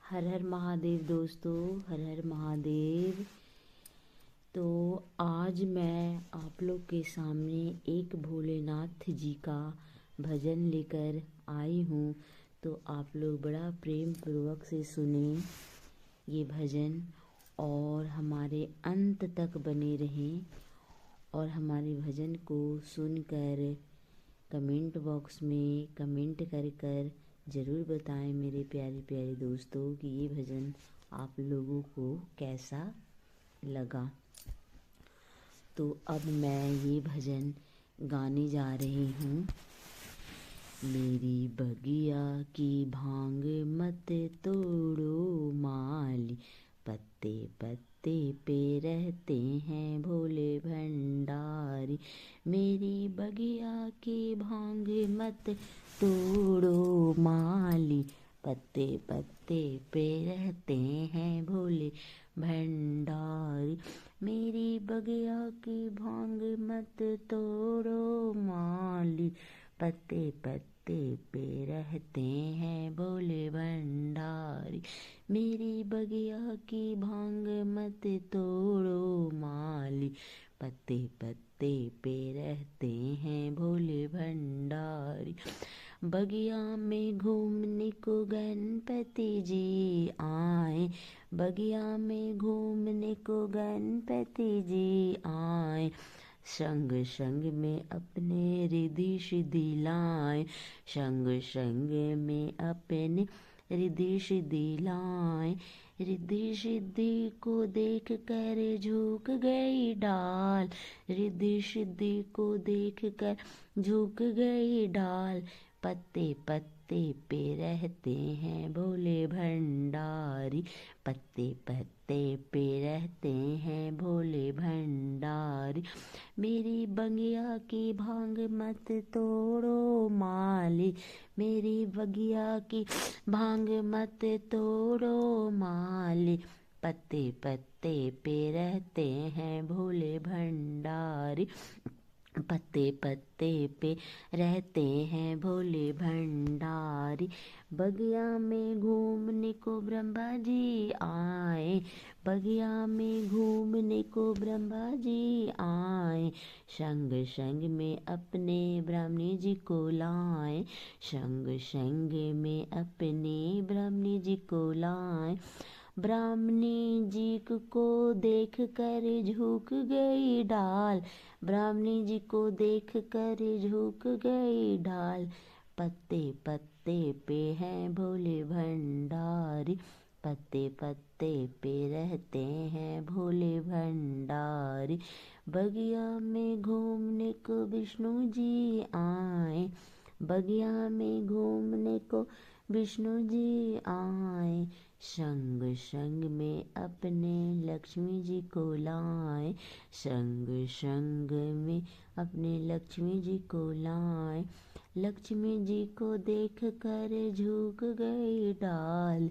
हर हर महादेव दोस्तों, हर हर महादेव। तो आज मैं आप लोग के सामने एक भोलेनाथ जी का भजन लेकर आई हूँ। तो आप लोग बड़ा प्रेम पूर्वक से सुने ये भजन और हमारे अंत तक बने रहें और हमारे भजन को सुनकर कमेंट बॉक्स में कमेंट कर कर ज़रूर बताएं मेरे प्यारे प्यारे दोस्तों कि ये भजन आप लोगों को कैसा लगा। तो अब मैं ये भजन गाने जा रही हूँ। मेरी बगिया की भांग मत तोड़ो माली, पत्ते पत्ते पे रहते हैं भोले भंडारी। मेरी बगिया की भांग मत तोड़ो माली, पत्ते पत्ते पे रहते हैं भोले भंडारी। मेरी बगिया की भांग मत तोड़ो माली, पत्ते पत्ते पे रहते हैं भोले भंडारी। मेरी बगिया की भांग मत तोड़ो माली, पत्ते पत्ते पे रहते हैं भोले भंडारी। बगिया में घूमने को गणपति जी आए, बगिया में घूमने को गणपति जी आए। संग संग में अपने रिद्धि सिद्धि लाए, संग संग में अपने रिद्धि सिद्धि लाए। रिद्धि सिद्धि को देख कर झुक गई डाल, रिद्धि सिद्धि को देख कर झुक गई डाल। पत्ते पत्ते पे रहते हैं भोले भंडारी, पत्ते पत्ते पे रहते हैं भोले भंडारी। मेरी बगिया की भांग मत तोड़ो माली, मेरी बगिया की भांग मत तोड़ो माली, पत्ते पत्ते पे रहते हैं भोले भंडारी। पत्ते पत्ते पे रहते हैं भोले भंडारी। बगिया में घूमने को ब्रह्मा जी आए, बगिया में घूमने को ब्रह्मा जी आए। संग संग में अपने ब्राह्मणी जी को लाए, संग संग में अपने ब्राह्मणी जी को लाए। ब्राह्मणी जी को देख कर झुक गई डाल, ब्राह्मणी जी को देख कर झुक गई डाल। पत्ते पत्ते पे हैं भोले भंडारी, पत्ते पत्ते पे रहते हैं भोले भंडारी। बगिया में घूमने को विष्णु जी आए, बगिया में घूमने को विष्णु जी आए। संग संग में अपने लक्ष्मी जी को लाए, संग संग में अपने लक्ष्मी जी को लाए। लक्ष्मी जी को देख कर झुक गई डाल,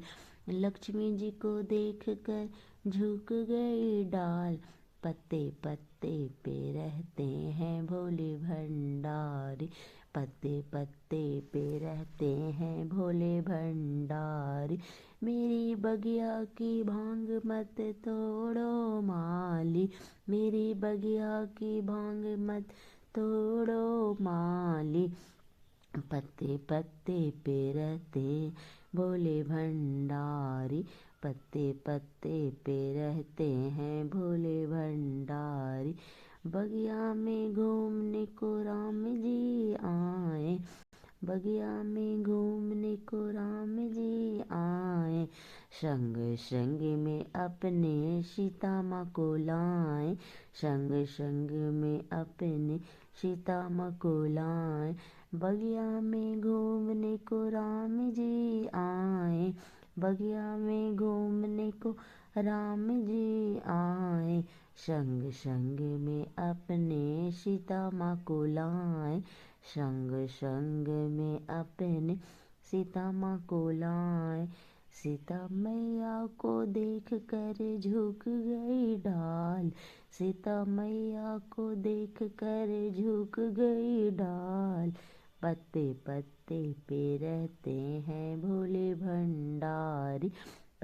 लक्ष्मी जी को देख कर झुक गई डाल। पत्ते पत्ते पे रहते हैं भोले भंडारी, पत्ते पत्ते पे रहते हैं भोले भंडारी। मेरी बगिया की भांग मत तोड़ो माली, मेरी बगिया की भांग मत तोड़ो माली, पत्ते पत्ते पे रहते भोले भंडारी। पत्ते पत्ते पे रहते हैं भोले भंडारी। बगिया में घूमने को राम जी आए, बगिया में घूमने को राम जी आए। संग संग में अपने सीता माँ को लाए, संग संग में अपने सीता माँ को लाए। बगिया में घूमने को राम जी आए, बगिया में घूमने को राम जी आए। संग संग में अपने सीता माँ को लाए, संग संग में अपने सीता माँ को लाए। सीता मैया को देख कर झुक गई डाल, सीता मैया को देख कर झुक गई डाल। पत्ते पत्ते पे रहते हैं भोले भंडारी,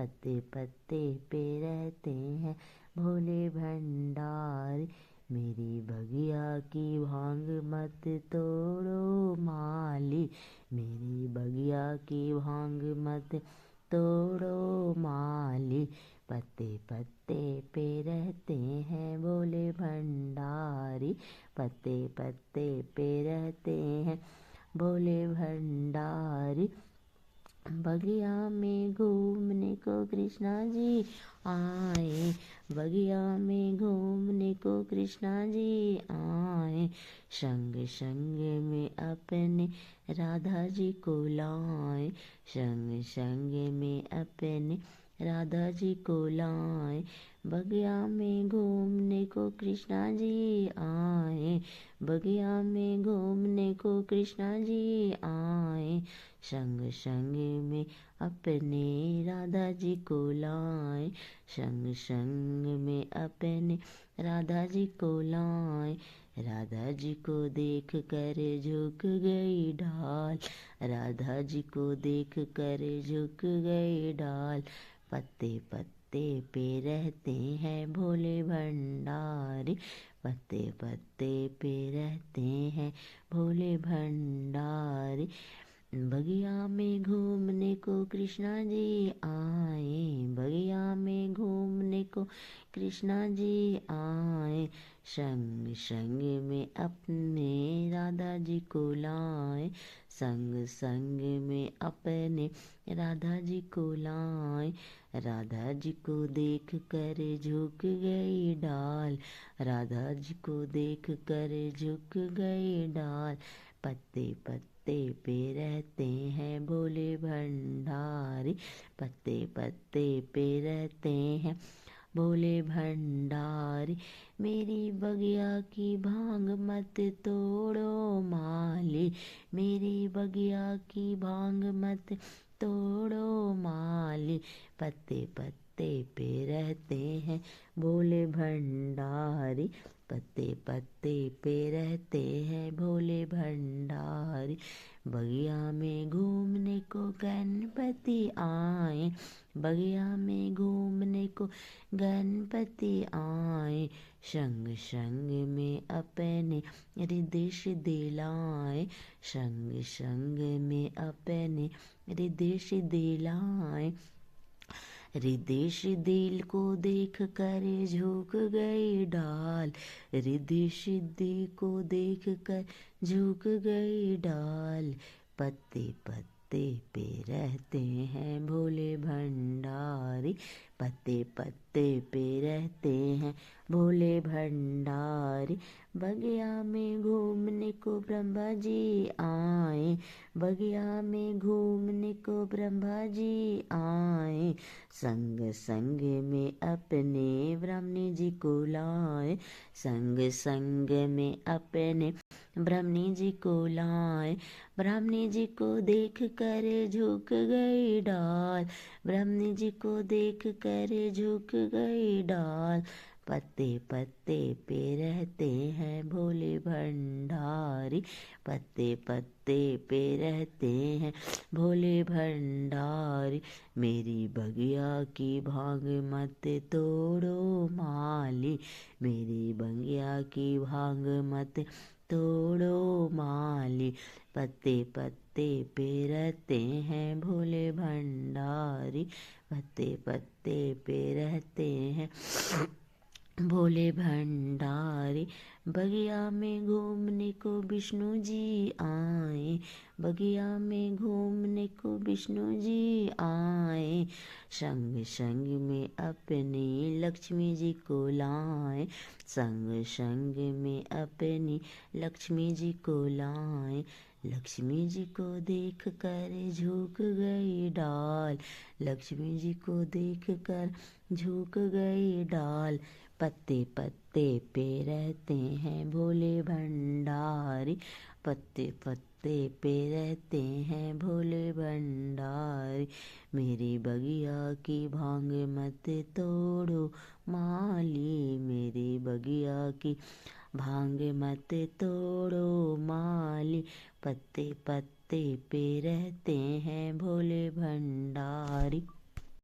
पत्ते पत्ते पे रहते हैं भोले भंडारी। मेरी बगिया की भांग मत तोड़ो माली, मेरी बगिया की भांग मत तोड़ो माली। पत्ते पत्ते पे रहते हैं भोले भंडारी, पत्ते पत्ते पे रहते हैं भोले भंडारी। बगिया में घूमने को कृष्णा जी आए, बगिया में घूमने को कृष्णा जी आए। संग संग में अपने राधा जी को लाए, संग संग में अपने राधा जी को लाए। बगिया में घूमने को कृष्णा जी आए, बगिया में घूमने को कृष्णा जी आए। संग संग में अपने राधा जी को लाए, संग संग में अपने राधा जी को लाए। राधा जी को देख कर झुक गई ढाल, राधा जी को देख कर झुक गई ढाल। पत्ते पत्ते पे रहते हैं भोले भंडारी, पत्ते पत्ते पे रहते हैं भोले भंडारी। बगिया में घूमने को कृष्णा जी आए, बगिया में घूमने को कृष्णा जी आए। संग संग में अपने राधा जी को लाए, संग संग में अपने राधा जी को लाए। राधा जी को देख कर झुक गई डाल, राधा जी को देख कर झुक गई डाल। पत्ते पत्ते पे रहते हैं भोले भंडारी, पत्ते पत्ते पे रहते हैं भोले भंडारी। मेरी बगिया की भांग मत तोड़ो माली, मेरी बगिया की भांग मत तोड़ो माली। पत्ते पत्ते पे रहते हैं भोले भंडारी, पत्ते पत्ते पे रहते हैं भोले भंडारी। बगिया में घूमने को गणपति आए, बगिया में घूमने को गणपति आए। संग संग में अपने रिद्धि सिद्धि लाए, संग संग में अपने रिद्धि सिद्धि लाए। रिद्धि सिद्धि को देख कर झुक गई डाल, रिद्धि सिद्धि को देख कर झुक गई डाल। पत्ते पत्ते पे रहते हैं भोले भंडारी, पत्ते पत्ते पे रहते हैं भोले भंडारी। बगिया में घूमने को ब्रह्मा जी आए, बगिया में घूमने को ब्रह्मा जी आए। संग संग में अपने ब्रह्मणी जी को लाए, संग संग में अपने ब्रह्मणी जी को लाए। ब्रह्मणी जी को देख कर झुक गई डाल, ब्रह्मणी जी को देख कर झुक गई डाल। पत्ते पत्ते पे रहते हैं भोले भंडारी, पत्ते पत्ते पे रहते हैं भोले भंडारी। मेरी बगिया की भांग मत तोड़ो माली, मेरी बगिया की भांग मत तोड़ो माली। पत्ते पत्ते पे रहते हैं भोले भंडारी, पत्ते पत्ते पे रहते हैं भोले भंडारी। बगिया में घूमने को विष्णु जी आए, बगिया में घूमने को विष्णु जी आए। संग संग में अपनी लक्ष्मी जी को लाए, संग संग में अपनी लक्ष्मी जी को लाए। लक्ष्मी जी को देख कर झुक गई डाल, लक्ष्मी जी को देख कर झुक गई डाल। पत्ते पत्ते पे रहते हैं भोले भंडारी, पत्ते पत्ते पे रहते हैं भोले भंडारी। मेरी बगिया की भांग मत तोड़ो माली, मेरी बगिया की भांग मत तोड़ो माली। पत्ते पत्ते पे रहते हैं भोले भंडारी।